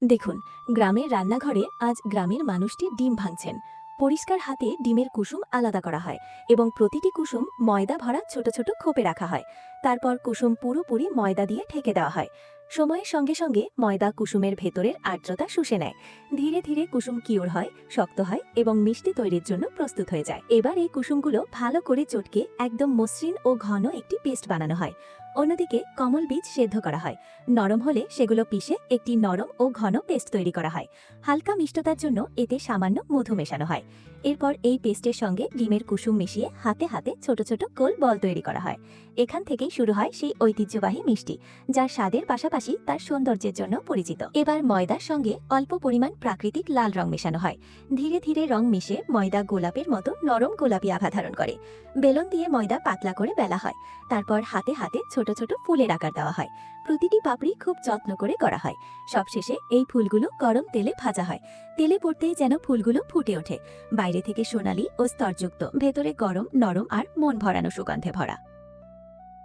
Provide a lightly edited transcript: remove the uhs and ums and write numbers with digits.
দেখুন, গ্রামের রান্নাঘরে আজ গ্রামের মানুষটি ডিম ভাঙছেন। পরিষ্কার হাতে ডিমের কুসুম আলাদা করা হয় এবং প্রতিটি কুসুম ময়দা ভরা ছোট ছোট খোপে রাখা হয়। তারপর কুসুম পুরোপুরি ময়দা দিয়ে ঢেকে দেওয়া হয়। সময়ের সঙ্গে সঙ্গে ময়দা কুসুমের ভেতরের আর্দ্রতা শুষে নেয়। ধীরে ধীরে কুসুম কিওর হয়, শক্ত হয় এবং মিষ্টি তৈরির জন্য প্রস্তুত হয়ে যায়। এবার এই কুসুমগুলো ভালো করে চটকে একদম মসৃণ ও ঘন একটি পেস্ট বানানো হয়। অন্যদিকে কমল বীজ সেদ্ধ করা হয়। নরম হলে সেগুলো পিষে একটি নরম ও ঘন পেস্ট তৈরি করা হয়। হালকা মিষ্টতার জন্য এতে সামান্য মধু মেশানো হয়। এরপর এই পেস্টের সঙ্গে ডিমের কুসুম মিশিয়ে হাতে হাতে ছোট ছোট গোল বল তৈরি করা হয়। এখান থেকেই শুরু হয় সেই ঐতিহ্যবাহী মিষ্টি, যা স্বাদের পাশাপাশি তার সৌন্দর্যের জন্য পরিচিত। এবার ময়দার সঙ্গে অল্প পরিমাণ প্রাকৃতিক লাল রং মেশানো হয়। ধীরে ধীরে রং মিশে ময়দা গোলাপের মতো নরম গোলাপি আভা ধারণ করে। বেলন দিয়ে ময়দা পাতলা করে বেলা হয়। তারপর হাতে হাতে ছোট ছোট ফুলের আকার দেওয়া হয়। প্রতিটি পাপড়ি খুব যত্ন করে করা হয়। সবশেষে এই ফুলগুলো গরম তেলে ভাজা হয়। তেলে পড়তেই যেন ফুলগুলো ফুটে ওঠে। বাইরে থেকে সোনালী ও স্তরযুক্ত, ভেতরে গরম, নরম আর মন ভরানো সুগন্ধে ভরা।